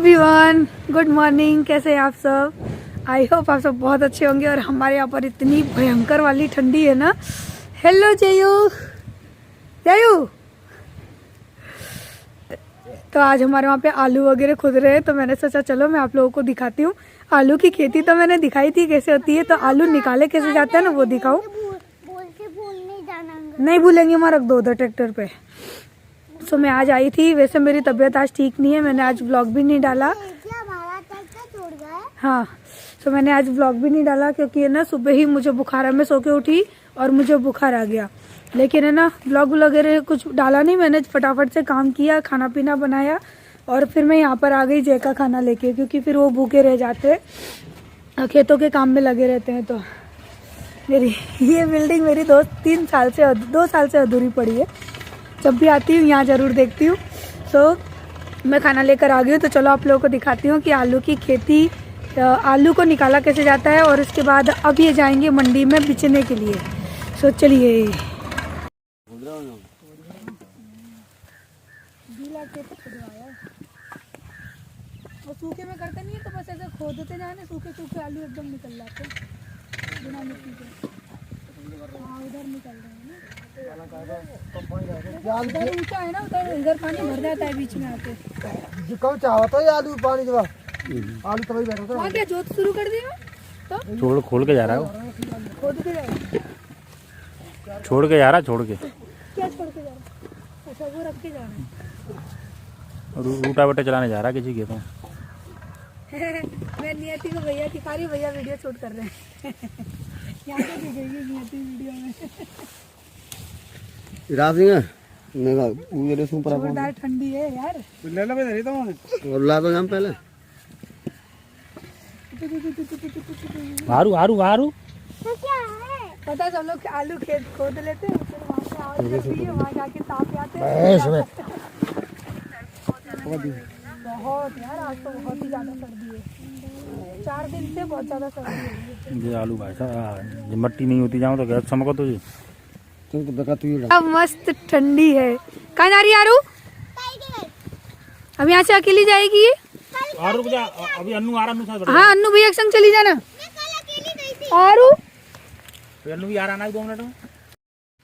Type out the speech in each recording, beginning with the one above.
Everyone, good morning. कैसे हैं आप सब? आई होप आप सब बहुत अच्छे होंगे। और हमारे यहाँ पर इतनी भयंकर वाली ठंडी है ना। हेलो जयू, जयू। तो आज हमारे वहाँ पे आलू वगैरह खुद रहे हैं, तो मैंने सोचा चलो मैं आप लोगों को दिखाती हूँ। आलू की खेती तो मैंने दिखाई थी कैसे होती है, तो आलू निकाले कैसे जाते हैं ना वो दिखाऊँ। नहीं भूलेंगे, मैं रख दो उधर ट्रैक्टर पे। सो मैं आज आई थी, वैसे मेरी तबीयत आज ठीक नहीं है, मैंने आज व्लॉग भी नहीं डाला। हाँ, तो मैंने आज व्लॉग भी नहीं डाला क्योंकि है ना सुबह ही मुझे बुखार है। मैं सो के उठी और मुझे बुखार आ गया, लेकिन है ना व्लॉग वगैरह कुछ डाला नहीं। मैंने फटाफट से काम किया, खाना पीना बनाया और फिर मैं यहाँ पर आ गई जय का खाना लेके, क्योंकि फिर वो भूखे रह जाते हैं, खेतों के काम में लगे रहते हैं। तो मेरी ये बिल्डिंग मेरी 2 साल से अधूरी पड़ी है। जब भी आती हूँ यहाँ ज़रूर देखती हूँ। सो मैं खाना लेकर आ गई हूँ, तो चलो आप लोगों को दिखाती हूँ कि आलू की खेती, आलू को निकाला कैसे जाता है। और उसके बाद अब ये जाएंगे मंडी में बेचने के लिए। सो चलिए। वो सूखे में करते नहीं है, तो बस ऐसे खोदते जाने, सूखे सूखे आलू एकदम निकल जाते हैं बिना मिट्टी के। हाँ, उधर निकल रहे हैं ना, उधर ऊंचा है ना, उधर पानी भर जाता है बीच में आके। कब चाहता है आलू पानी जब आलू तभी बैठा था। वहाँ क्या जोत शुरू कर दी मैं तो छोड़ खोल के जा रहा है वो, खोद के जा रहा। छोड़ के जा रहा है, छोड़ के क्या छोड़ के जा रहा? अच्छा, वो रख के जा रहा है। रूटा वटा चलाने जा रहा है किसी के तो। मैं नियति को भैया दिखा रही, भैया वीडियो शूट कर रहे हैं। यहाँ पे दिखेगी नियति वीडियो में। जोरदार ठंडी है यार। ले लो, मैं देता हूं और ला दो हम पहले। आरू आरू आरू पता सब लोग आलू खेत खोद लेते हैं, फिर वहाँ से आवाज करती है, वहाँ जाके ताप आते हैं। बहुत यार, आज तो बहुत ही ज्यादा सर्दी है, 4 दिन से बहुत ज्यादा सर्दी है। ये आलू भाई साहब, जब मट्टी नहीं होती जाऊँ तो गैस चमको तुझे। अब मस्त ठंडी है। कहाँ जा रही है आरू? अब यहाँ से अकेली जाएगी ये? आरू जा, अभी अन्नू आ रहा। हाँ, अन्नू भैया संग चली जाना। आरू अन्नू भी आ रहा ना 2 मिनट में।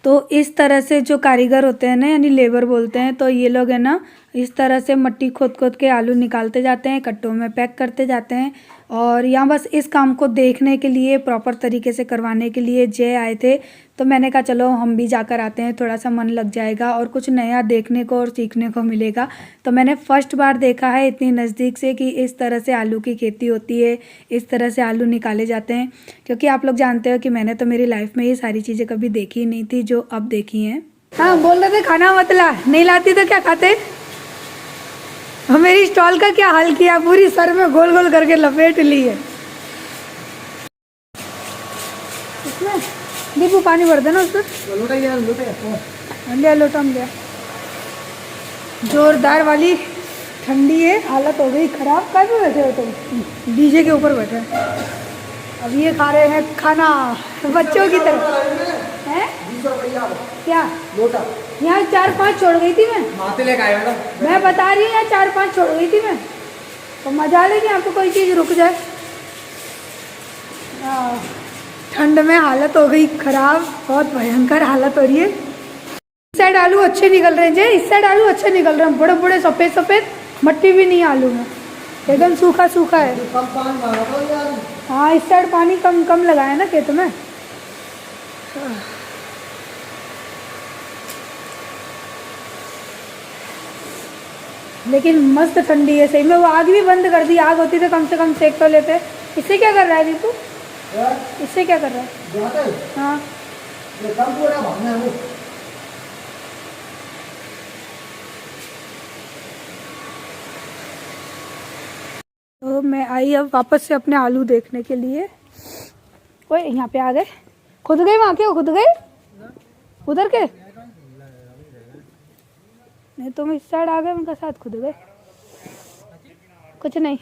तो इस तरह से जो कारीगर होते हैं ना, यानी लेबर बोलते हैं, तो ये लोग है ना इस तरह से मट्टी खोद खोद के आलू निकालते जाते हैं, कट्टों में पैक करते जाते हैं। और यहाँ बस इस काम को देखने के लिए, प्रॉपर तरीके से करवाने के लिए जय आए थे। तो मैंने कहा चलो हम भी जाकर आते हैं, थोड़ा सा मन लग जाएगा और कुछ नया देखने को और सीखने को मिलेगा। तो मैंने फर्स्ट बार देखा है इतनी नज़दीक से कि इस तरह से आलू की खेती होती है, इस तरह से आलू निकाले जाते हैं। क्योंकि आप लोग जानते हो कि मैंने तो मेरी लाइफ में ये सारी चीज़ें कभी देखी ही नहीं थी जो अब देखी हैं। हाँ, बोल रहे थे खाना मत ला, नहीं लाती तो क्या खाते? मेरी स्टॉल का क्या हाल किया, पूरी सर में गोल गोल करके लपेट ली है। इसमें दीपू पानी भर देना उसमें। लोटा में गया। जोरदार वाली ठंडी है, हालत हो गई खराब। कहाँ पे बैठे हो तुम? डीजे के ऊपर बैठे हैं। अब ये खा रहे हैं खाना बच्चों की तरह है। क्या लोटा यहाँ 4-5 छोड़ गई थी मैं। माते लेके आए मैडम। मैं बता रही हूँ यहाँ 4-5 छोड़ गई थी मैं। तो मजा ले कि यहाँ पे कोई चीज़ रुक जाए। ठंड में हालत हो गई खराब, बहुत भयंकर हालत हो रही है। इस साइड आलू अच्छे निकल रहे हैं जय, इस साइड आलू अच्छे निकल रहे हैं, बड़े बड़े सफ़ेद सफ़ेद, मट्टी भी नहीं है आलू में, एकदम सूखा सूखा है। हाँ, इस साइड पानी कम कम लगा है ना खेत में। लेकिन मस्त ठंडी है सही में। वो आग भी बंद कर दी, आग होती तो कम से कम सेक तो लेते। इससे क्या कर रहा है दीपू? इससे क्या कर रहा है? हाँ, तो मैं आई अब वापस से अपने आलू देखने के लिए। ओए, यहाँ पे आ गए, खुद गए वहाँ के, खुद गए उधर के। नहीं, तुम इस साइड आ गए, उनका साथ खुद गए। कुछ नहीं,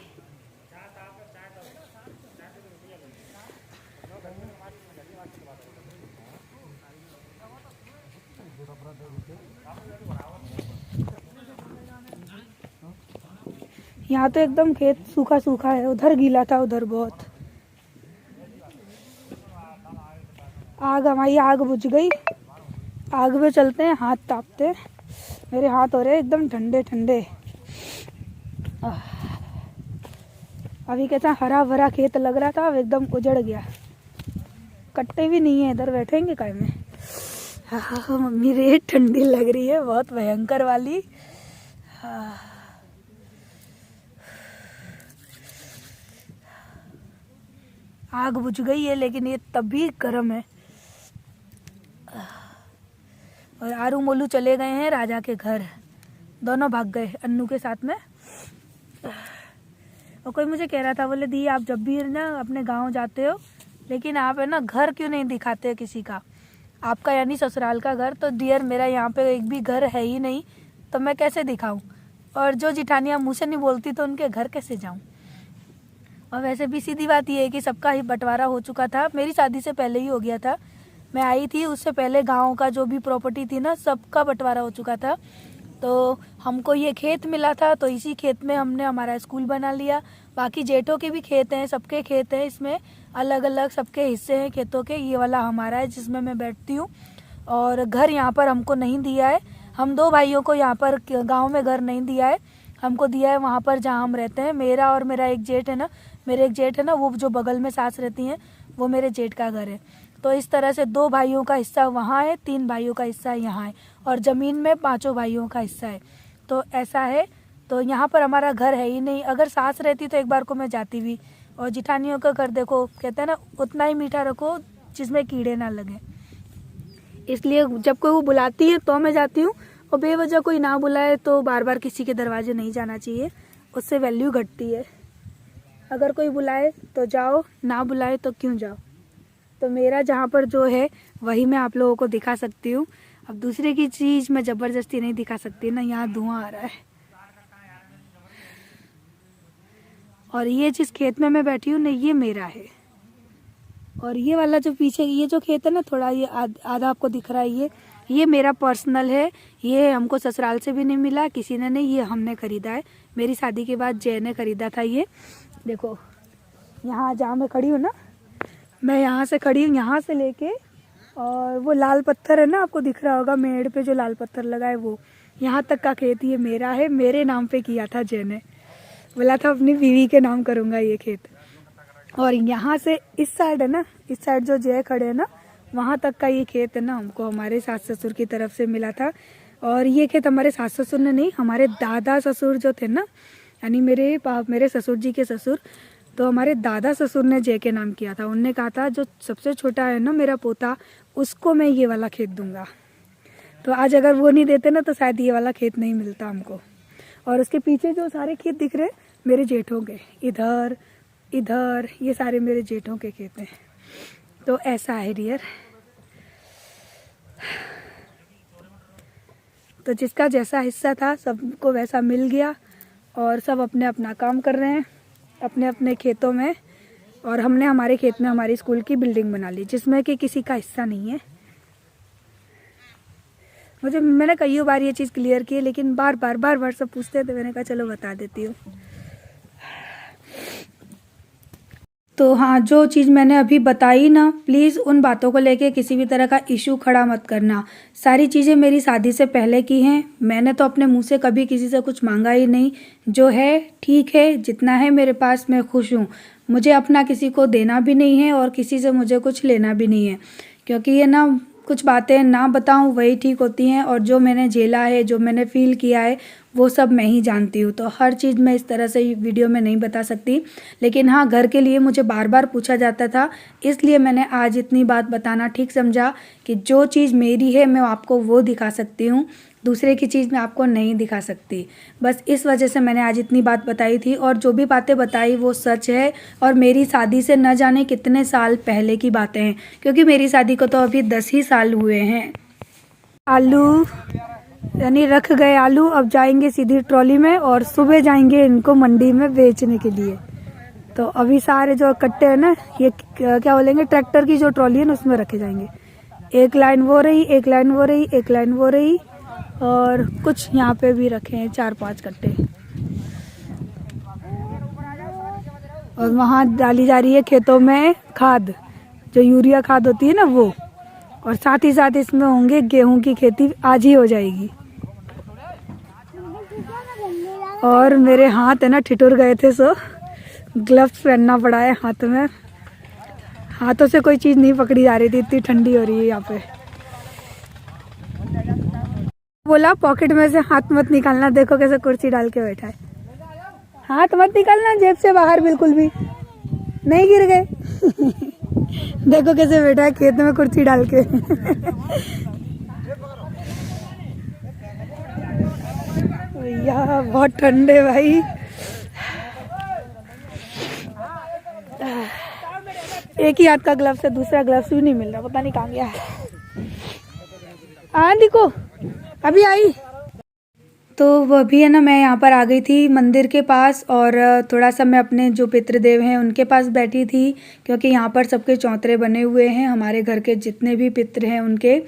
यहाँ तो एकदम खेत सूखा सूखा है, उधर गीला था, उधर बहुत। आग, हमारी आग बुझ गई। आग में चलते हैं, हाथ तापते हैं। मेरे हाथ हो रहे एकदम ठंडे ठंडे। अभी कैसा हरा भरा खेत लग रहा था, अब एकदम उजड़ गया। कट्टे भी नहीं है, इधर बैठेंगे काय में। हाँ, मम्मी रे ठंडी लग रही है, बहुत भयंकर वाली। आग बुझ गई है, लेकिन ये तब भी गर्म है। और आरू मोलू चले गए हैं राजा के घर, दोनों भाग गए अन्नू के साथ में। और कोई मुझे कह रहा था, बोले दी आप जब भी ना अपने गांव जाते हो, लेकिन आप है ना घर क्यों नहीं दिखाते किसी का, आपका यानी ससुराल का घर। तो डियर मेरा यहाँ पे एक भी घर है ही नहीं, तो मैं कैसे दिखाऊं। और जो जिठानियाँ मुँह से नहीं बोलती तो उनके घर कैसे जाऊँ। और वैसे भी सीधी बात ये है कि सबका ही बंटवारा हो चुका था, मेरी शादी से पहले ही हो गया था। मैं आई थी उससे पहले गांव का जो भी प्रॉपर्टी थी ना, सबका बंटवारा हो चुका था। तो हमको ये खेत मिला था, तो इसी खेत में हमने हमारा स्कूल बना लिया। बाकी जेठों के भी खेत हैं, सबके खेत हैं, इसमें अलग अलग सबके हिस्से हैं खेतों के। ये वाला हमारा है जिसमें मैं बैठती हूँ। और घर यहाँ पर हमको नहीं दिया है, हम 2 भाइयों को यहाँ पर गाँव में घर नहीं दिया है, हमको दिया है वहाँ पर जहाँ हम रहते हैं। मेरा और मेरा एक जेठ है ना, मेरे एक जेठ है ना, वो जो बगल में सास रहती हैं, वो मेरे जेठ का घर है। तो इस तरह से 2 भाइयों का हिस्सा वहाँ है, 3 भाइयों का हिस्सा यहाँ है, और ज़मीन में 5 भाइयों का हिस्सा है। तो ऐसा है। तो यहाँ पर हमारा घर है ही नहीं। अगर सास रहती तो एक बार को मैं जाती भी। और जिठानियों का घर देखो, कहते हैं ना उतना ही मीठा रखो जिसमें कीड़े ना लगे। इसलिए जब कोई वो बुलाती है तो मैं जाती हूँ, और बेवजह कोई ना बुलाए तो बार बार किसी के दरवाजे नहीं जाना चाहिए, उससे वैल्यू घटती है। अगर कोई बुलाए तो जाओ, ना बुलाए तो क्यों जाओ। तो मेरा जहाँ पर जो है वही मैं आप लोगों को दिखा सकती हूँ। अब दूसरे की चीज़ मैं ज़बरदस्ती नहीं दिखा सकती ना। यहाँ धुआं आ रहा है। और ये जिस खेत में मैं बैठी हूँ ना, ये मेरा है। और ये वाला जो पीछे ये जो खेत है ना, थोड़ा ये आधा आपको दिख रहा है, ये मेरा पर्सनल है। ये हमको ससुराल से भी नहीं मिला, किसी ने नहीं, ये हमने खरीदा है। मेरी शादी के बाद जय ने खरीदा था। ये देखो, यहाँ जहाँ मैं खड़ी हूँ ना, मैं यहाँ से खड़ी हूँ, यहाँ से लेके, और वो लाल पत्थर है ना, आपको दिख रहा होगा मेड़ पे जो लाल पत्थर लगा है, वो यहाँ तक का खेत ये मेरा है। मेरे नाम पे किया था जय ने, बोला था अपनी बीवी के नाम करूँगा ये खेत। और यहाँ से इस साइड है ना, इस साइड जो जय खड़े है ना, वहाँ तक का ये खेत है ना, हमको हमारे सास ससुर की तरफ से मिला था। और ये खेत हमारे सास ससुर ने नहीं, हमारे दादा ससुर जो थे ना, यानी मेरे ससुर जी के ससुर, तो हमारे दादा ससुर ने जय के नाम किया था। उनने कहा था जो सबसे छोटा है ना मेरा पोता, उसको मैं ये वाला खेत दूंगा। तो आज अगर वो नहीं देते ना, तो शायद ये वाला खेत नहीं मिलता हमको। और उसके पीछे जो सारे खेत दिख रहे हैं मेरे जेठों के, इधर इधर ये सारे मेरे जेठों के खेत हैं। तो ऐसा है डियर। तो जिसका जैसा हिस्सा था सबको वैसा मिल गया, और सब अपने अपना काम कर रहे हैं अपने अपने खेतों में। और हमने हमारे खेत में हमारी स्कूल की बिल्डिंग बना ली, जिसमें कि किसी का हिस्सा नहीं है। मैंने कई बार ये चीज़ क्लियर की है, लेकिन बार बार सब पूछते थे, मैंने कहा चलो बता देती हूँ। तो हाँ, जो चीज़ मैंने अभी बताई ना, प्लीज़ उन बातों को लेके किसी भी तरह का इशू खड़ा मत करना। सारी चीज़ें मेरी शादी से पहले की हैं। मैंने तो अपने मुंह से कभी किसी से कुछ मांगा ही नहीं। जो है ठीक है, जितना है मेरे पास मैं खुश हूँ। मुझे अपना किसी को देना भी नहीं है, और किसी से मुझे कुछ लेना भी नहीं है, क्योंकि ये ना कुछ बातें ना बताऊं वही ठीक होती हैं। और जो मैंने झेला है, जो मैंने फील किया है, वो सब मैं ही जानती हूँ। तो हर चीज़ मैं इस तरह से वीडियो में नहीं बता सकती। लेकिन हाँ, घर के लिए मुझे बार बार पूछा जाता था, इसलिए मैंने आज इतनी बात बताना ठीक समझा कि जो चीज़ मेरी है मैं आपको वो दिखा सकती हूँ, दूसरे की चीज़ मैं आपको नहीं दिखा सकती। बस इस वजह से मैंने आज इतनी बात बताई थी। और जो भी बातें बताई वो सच है, और मेरी शादी से न जाने कितने साल पहले की बातें हैं, क्योंकि मेरी शादी को तो अभी 10 ही साल हुए हैं। आलू यानी रख गए आलू, अब जाएंगे सीधी ट्रॉली में, और सुबह जाएंगे इनको मंडी में बेचने के लिए। तो अभी सारे जो कट्टे हैं ना, ये क्या बोलेंगे, ट्रैक्टर की जो ट्रॉली है ना, उसमें रखे जाएंगे। एक लाइन वो रही, एक लाइन वो रही, एक लाइन वो रही, और कुछ यहाँ पे भी रखे हैं 4-5 कट्टे। और वहाँ डाली जा रही है खेतों में खाद, जो यूरिया खाद होती है ना वो, और साथ ही साथ इसमें होंगे गेहूं की खेती, आज ही हो जाएगी। और मेरे हाथ है ना ठिठुर गए थे, सो ग्लव्स पहनना पड़ा है हाथ में, हाथों से कोई चीज़ नहीं पकड़ी जा रही थी, इतनी ठंडी हो रही है यहाँ पे। बोला पॉकेट में से हाथ मत निकालना, देखो कैसे कुर्सी डाल के बैठा है, हाथ मत निकालना जेब से बाहर, बिल्कुल भी नहीं गिर गए। देखो कैसे बैठा है खेत में कुर्सी डाल के। भैया बहुत ठंडे भाई। एक ही हाथ का ग्लव्स है, दूसरा ग्लव्स भी नहीं मिल रहा, पता नहीं कहाँ गया है। देखो अभी आई। तो वो भी है ना, मैं यहाँ पर आ गई थी मंदिर के पास, और थोड़ा सा मैं अपने जो पितृदेव हैं उनके पास बैठी थी, क्योंकि यहाँ पर सबके चौतरे बने हुए हैं, हमारे घर के जितने भी पितृ हैं उनके।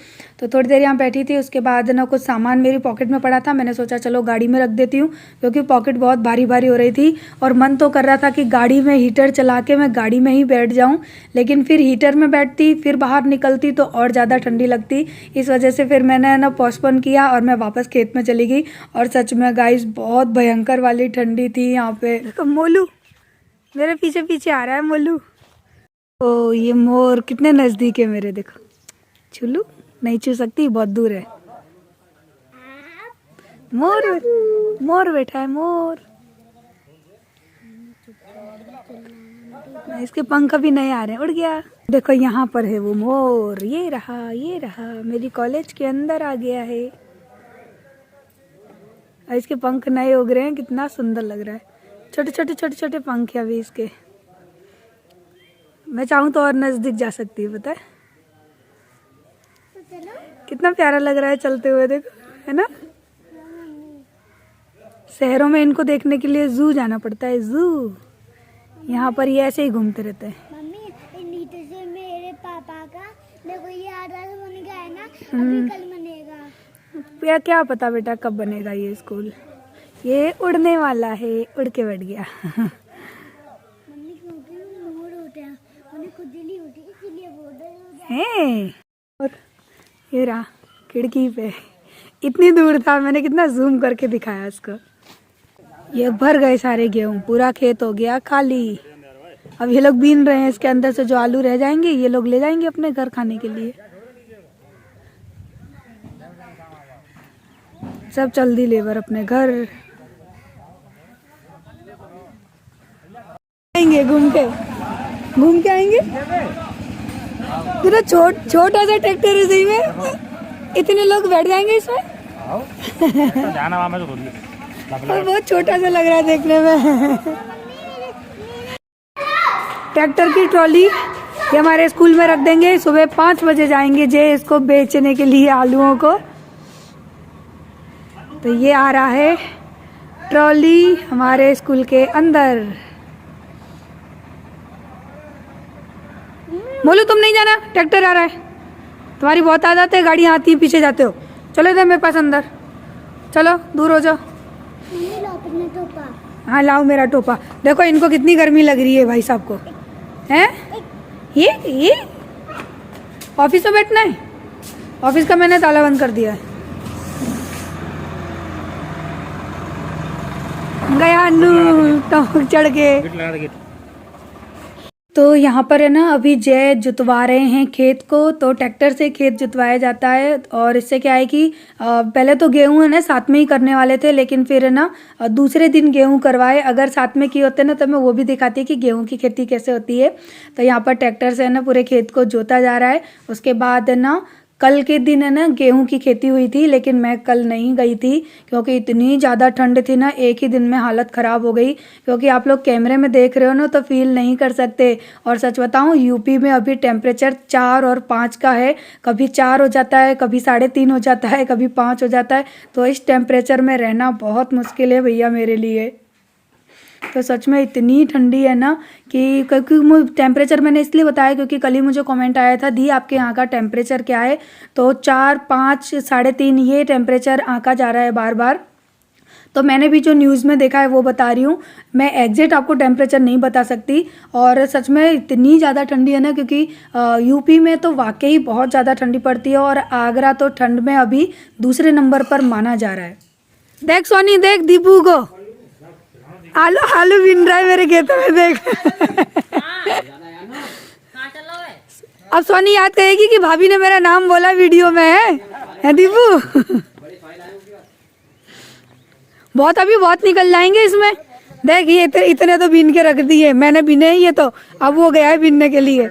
तो थोड़ी देर यहाँ बैठी थी, उसके बाद ना कुछ सामान मेरी पॉकेट में पड़ा था, मैंने सोचा चलो गाड़ी में रख देती हूँ, क्योंकि पॉकेट बहुत भारी भारी हो रही थी, और मन तो कर रहा था कि गाड़ी में हीटर चला के मैं गाड़ी में ही बैठ जाऊँ, लेकिन फिर हीटर में बैठती, फिर बाहर निकलती तो और ज़्यादा ठंडी लगती। इस वजह से फिर मैंने ना पोस्टपोन किया और मैं वापस खेत में चली गई। और सच में गाइस बहुत भयंकर वाली ठंडी थी यहाँ पे। देखो मोलू मेरे पीछे पीछे आ रहा है, मोलू। ओ ये मोर कितने नजदीक है मेरे, देखो। छू नहीं छू सकती, बहुत दूर है। मोर मोर बैठा है, मोर। इसके पंख भी नहीं आ रहे हैं, उड़ गया। देखो यहाँ पर है वो मोर, ये रहा मेरी कॉलेज के अंदर आ गया है। इसके पंख नए उग रहे हैं, कितना सुंदर लग रहा है। छोटे छोटे पंख है अभी इसके। मैं चाहूँ तो और नजदीक जा सकती है, पता है कितना प्यारा लग रहा है चलते हुए, देखो, है ना। शहरों में इनको देखने के लिए जू जाना पड़ता है, जू। यहाँ पर ये ऐसे ही घूमते रहते हैं। मम्मी नीचे से मेरे पापा का देखो ये आधा बन गया है ना, अभी कल बनेगा। या क्या पता बेटा कब बनेगा ये स्कूल। ये उड़ने वाला है, उड़ के बैठ गया। मम्मी क्योंकि मोर होते हैं, उन्हें खुद नहीं होती, इसीलिए बोल रहे हैं। और ये रहा खिड़की पे, इतनी दूर था, मैंने कितना जूम करके दिखाया इसको। ये भर गए सारे गेहूं, पूरा खेत हो गया खाली। अब ये लोग बीन रहे हैं, इसके अंदर से जो आलू रह जाएंगे ये लोग ले जाएंगे अपने घर खाने के लिए। सब चल दी लेबर अपने घर। आएंगे घूम के आएंगे। छोटा सा ट्रैक्टर है, सही में इतने लोग बैठ जाएंगे इसमें। जाना में तो बहुत छोटा सा लग रहा है देखने में। ट्रैक्टर की ट्रॉली ये हमारे स्कूल में रख देंगे, सुबह 5 बजे जाएंगे जे इसको बेचने के लिए, आलूओं को। तो ये आ रहा है ट्रॉली हमारे स्कूल के अंदर। बोलो तुम नहीं जाना, ट्रैक्टर आ रहा है। तुम्हारी बहुत आदत है, गाड़ी आती है पीछे जाते हो। चलो इधर मेरे पास अंदर, चलो दूर हो जाओ। मम्मी लो अपना टोपा। हाँ लाओ मेरा टोपा। देखो इनको कितनी गर्मी लग रही है भाई साहब को, हैं? ये ऑफिस में बैठना है, ऑफिस का मैंने ताला बंद कर दिया है। गया अन्नू टोक चढ़ के। तो यहाँ पर है ना अभी जय जुतवा रहे हैं खेत को। तो ट्रैक्टर से खेत जुतवाया जाता है, और इससे क्या है कि पहले तो गेहूं है ना साथ में ही करने वाले थे, लेकिन फिर है ना दूसरे दिन गेहूं करवाए। अगर साथ में किए होते ना तो मैं वो भी दिखाती है कि गेहूं की खेती कैसे होती है। तो यहाँ पर ट्रैक्टर से है ना पूरे खेत को जोता जा रहा है। उसके बाद है ना कल के दिन है ना गेहूं की खेती हुई थी, लेकिन मैं कल नहीं गई थी क्योंकि इतनी ज़्यादा ठंड थी ना, एक ही दिन में हालत ख़राब हो गई। क्योंकि आप लोग कैमरे में देख रहे हो ना तो फील नहीं कर सकते। और सच बताऊं यूपी में अभी टेम्परेचर 4 और 5 का है, कभी 4 हो जाता है, कभी 3.5 हो जाता है, कभी 5 हो जाता है। तो इस टेम्परेचर में रहना बहुत मुश्किल है भैया मेरे लिए। तो सच में इतनी ठंडी है ना कि क्योंकि टेम्परेचर मैंने इसलिए बताया क्योंकि कल ही मुझे कमेंट आया था दी आपके यहाँ का टेम्परेचर क्या है। तो 4, 5, 3.5 ये टेम्परेचर आंका जा रहा है बार बार। तो मैंने भी जो न्यूज़ में देखा है वो बता रही हूँ। मैं एग्जैक्ट आपको टेम्परेचर नहीं बता सकती। और सच में इतनी ज़्यादा ठंडी है ना, क्योंकि यूपी में तो वाकई बहुत ज़्यादा ठंडी पड़ती है और आगरा तो ठंड में अभी दूसरे नंबर पर माना जा रहा है। देख सोनी, देख दीपू को आलू आलू बिन रहा है मेरे खेतों में, देख। अब सोनी याद करेगी कि भाभी ने मेरा नाम बोला वीडियो में, है दीपू? बहुत अभी बहुत निकल जाएंगे इसमें। देख ये इतने तो बीन के रख दिए मैंने, बिने ही ये तो अब वो गया है बीनने के लिए।